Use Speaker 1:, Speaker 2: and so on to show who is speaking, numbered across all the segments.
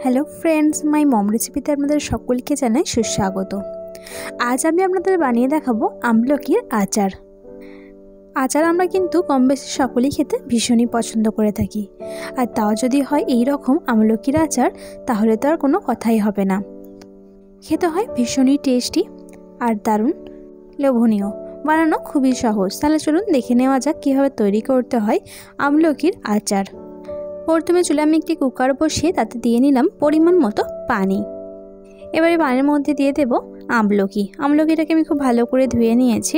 Speaker 1: Hello friends, মাই মম রেসিপিতে আপনাদের সকলকে জানাই সুস্বাগত। আজ আমি আপনাদের বানিয়ে দেখাবো আমলকির আচার। আচার আমরা কিন্তু কম বেশি সকলেই খেতে ভীষণই পছন্দ করে থাকি, আর তাও যদি হয় এই রকম আমলকির আচার তাহলে তো আর কোনো কথাই হবে না। খেতে হয় ভীষণই টেস্টি আর দারুণ লোভনীয়, বানানো খুবই সহজ। তাহলে চলুন দেখে নেওয়া যাক কীভাবে তৈরি করতে হয় আমলকির আচার। প্রথমে চুলে আমি একটি কুকার বসিয়ে তাতে দিয়ে নিলাম পরিমাণ মতো পানি। এবারে পানির মধ্যে দিয়ে দেব আমলকিটাকে আমি খুব ভালো করে ধুয়ে নিয়েছি।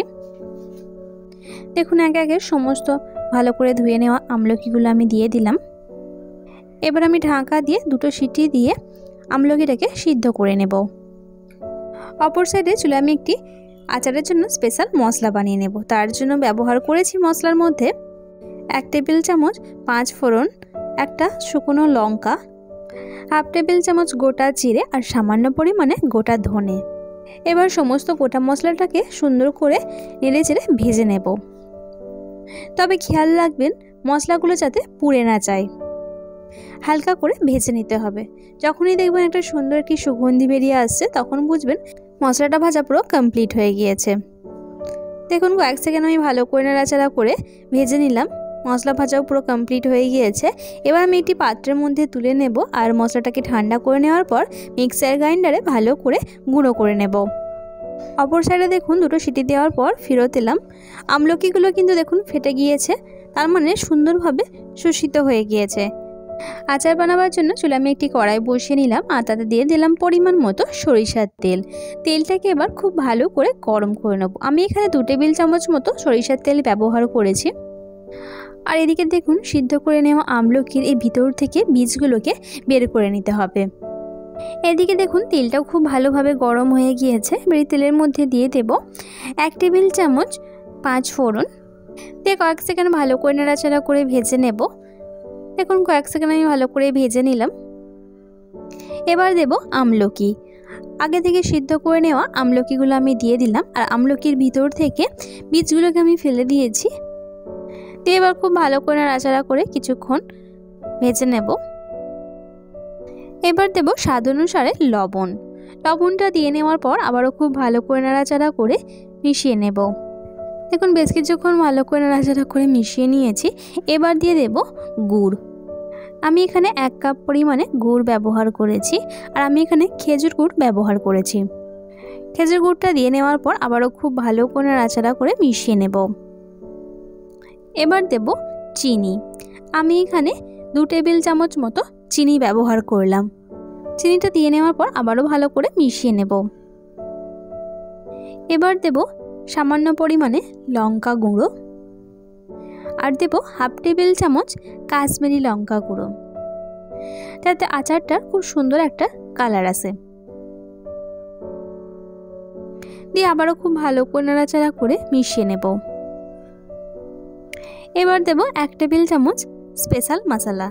Speaker 1: দেখুন একে একে সমস্ত ভালো করে ধুয়ে নেওয়া আমলকিগুলো আমি দিয়ে দিলাম। এবার আমি ঢাকা দিয়ে দুটো সিটি দিয়ে আমলকিটাকে সিদ্ধ করে নেব। অপর সাইডে চুলে আমি একটি আচারের জন্য স্পেশাল মশলা বানিয়ে নেব। তার জন্য ব্যবহার করেছি মশলার মধ্যে 1 টেবিল চামচ 5 ফোড়ন, একটা শুকনো লঙ্কা, 1/2 টেবিল চামচ গোটা জিরে আর সামান্য পরিমাণে গোটা ধনে। এবার সমস্ত গোটা মশলাটাকে সুন্দর করে নেড়েচেড়ে ভেজে নেব। তবে খেয়াল রাখবেন মশলাগুলো যাতে পুড়ে না যায়, হালকা করে ভেজে নিতে হবে। যখনই দেখবেন একটা সুন্দর একটি সুগন্ধি বেরিয়ে আসছে তখন বুঝবেন মশলাটা ভাজা পুরো কমপ্লিট হয়ে গিয়েছে। দেখুন কয়েক সেকেন্ড আমি ভালো করে নাড়াচাড়া করে ভেজে নিলাম। মশলা ভাজাও পুরো কমপ্লিট হয়ে গিয়েছে। এবার আমি একটি পাত্রের মধ্যে তুলে নেব আর মশলাটাকে ঠান্ডা করে নেওয়ার পর মিক্সার গ্রাইন্ডারে ভালো করে গুঁড়ো করে নেব। অপর সাইডে দেখুন দুটো সিটি দেওয়ার পর ফেরত এলাম। আমলকিগুলো কিন্তু দেখুন ফেটে গিয়েছে, তার মানে সুন্দরভাবে সুসিদ্ধ হয়ে গিয়েছে। আচার বানাবার জন্য চুলে আমি একটি কড়াই বসিয়ে নিলাম আর তাতে দিয়ে দিলাম পরিমাণ মতো সরিষার তেল। তেলটাকে এবার খুব ভালো করে গরম করে নেব। আমি এখানে 2 টেবিল চামচ মতো সরিষার তেল ব্যবহার করেছি। আর এদিকে দেখুন সিদ্ধ করে নেওয়া আমলকির এই ভিতর থেকে বীজগুলোকে বের করে নিতে হবে। এদিকে দেখুন তেলটাও খুব ভালোভাবে গরম হয়ে গিয়েছে। এবার তেলের মধ্যে দিয়ে দেব 1 টেবিল চামচ 5 ফোড়ন দিয়ে কয়েক সেকেন্ড ভালো করে নাড়াচাড়া করে ভেজে নেব। দেখুন কয়েক সেকেন্ড আমি ভালো করে ভেজে নিলাম। এবার দেব আমলকি। আগে থেকে সিদ্ধ করে নেওয়া আমলকিগুলো আমি দিয়ে দিলাম আর আমলকির ভিতর থেকে বীজগুলোকে আমি ফেলে দিয়েছি। দিয়ে এবার খুব ভালো করে নাড়াচাড়া করে কিছুক্ষণ ভেজে নেব। এবার দেব স্বাদ অনুসারে লবণটা দিয়ে নেওয়ার পর আবারও খুব ভালো করে নাড়াচাড়া করে মিশিয়ে নেব। দেখুন বেশ কিছুক্ষণ ভালো করে নাড়াচাড়া করে মিশিয়ে নিয়েছি। এবার দিয়ে দেব গুড়। আমি এখানে 1 কাপ পরিমাণে গুড় ব্যবহার করেছি আর আমি এখানে খেজুর গুড় ব্যবহার করেছি। খেজুর গুড়টা দিয়ে নেওয়ার পর আবারও খুব ভালো করে নাড়াচাড়া করে মিশিয়ে নেব। এবার দেব চিনি। আমি এখানে 2 টেবিল চামচ মতো চিনি ব্যবহার করলাম। চিনিটা দিয়ে নেওয়ার পর আবারও ভালো করে মিশিয়ে নেব। এবার দেব সামান্য পরিমাণে লঙ্কা গুঁড়ো আর দেব 1/2 টেবিল চামচ কাশ্মীরি লঙ্কা গুঁড়ো, যাতে আচারটার খুব সুন্দর একটা কালার আসে। দিয়ে আবারও খুব ভালো করে নাড়াচাড়া করে মিশিয়ে নেব। এবার দেব 1 টেবিল চামচ স্পেশাল মশলা।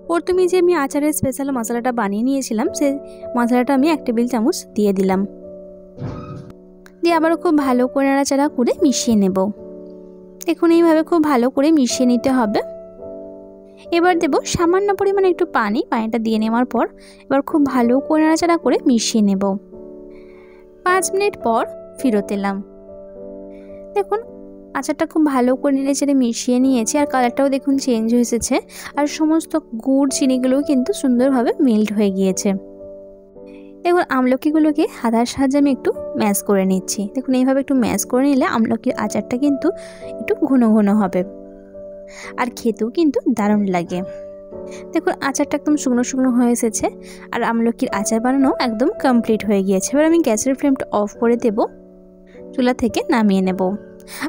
Speaker 1: প্রথমে যে আমি আচারের স্পেশাল মশলাটা বানিয়ে নিয়েছিলাম সেই মশলাটা আমি 1 টেবিল চামচ দিয়ে দিলাম। দিয়ে আবারও খুব ভালো করে নাড়াচাড়া করে মিশিয়ে নেব। দেখুন এইভাবে খুব ভালো করে মিশিয়ে নিতে হবে। এবার দেব সামান্য পরিমাণে একটু পানিটা দিয়ে নেওয়ার পর এবার খুব ভালো করে নাড়াচাড়া করে মিশিয়ে নেব। 5 মিনিট পর ফেরত এলাম। দেখুন আচারটা খুব ভালো করে নেড়েচেড়ে মিশিয়ে নিয়েছি আর কালারটাও দেখুন চেঞ্জ হয়ে এসেছে আর সমস্ত গুড় চিনিগুলোও কিন্তু সুন্দরভাবে মেল্ট হয়ে গিয়েছে। দেখুন আমলকিগুলোকে হাতার সাহায্যে আমি একটু ম্যাশ করে নিচ্ছি। দেখুন এইভাবে একটু ম্যাশ করে নিলে আমলকির আচারটা কিন্তু একটু ঘন ঘন হবে আর খেতেও কিন্তু দারুণ লাগে। দেখুন আচারটা একদম শুকনো শুকনো হয়ে এসেছে আর আমলকির আচার বানানো একদম কমপ্লিট হয়ে গিয়েছে। এবার আমি গ্যাসের ফ্লেমটা অফ করে দেব, চুলা থেকে নামিয়ে নেব।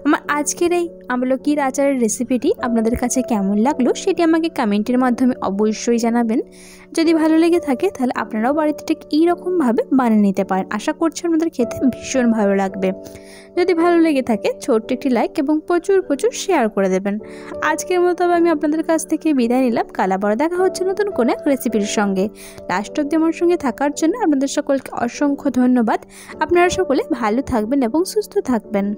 Speaker 1: আমার আজকের এই আমলকির আচারের রেসিপিটি আপনাদের কাছে কেমন লাগলো সেটি আমাকে কমেন্টের মাধ্যমে অবশ্যই জানাবেন। যদি ভালো লেগে থাকে তাহলে আপনারাও বাড়িতে ঠিক এইরকমভাবে বানিয়ে নিতে পারেন। আশা করছি আপনাদের খেতে ভীষণ ভালো লাগবে। যদি ভালো লেগে থাকে ছোট্ট একটি লাইক এবং প্রচুর শেয়ার করে দেবেন। আজকের মতো আমি আপনাদের কাছ থেকে বিদায় নিলাম। কাল আবার দেখা হচ্ছে নতুন কোনো রেসিপির সঙ্গে। লাস্ট অবধি আমার সঙ্গে থাকার জন্য আপনাদের সকলকে অসংখ্য ধন্যবাদ। আপনারা সকলে ভালো থাকবেন এবং সুস্থ থাকবেন।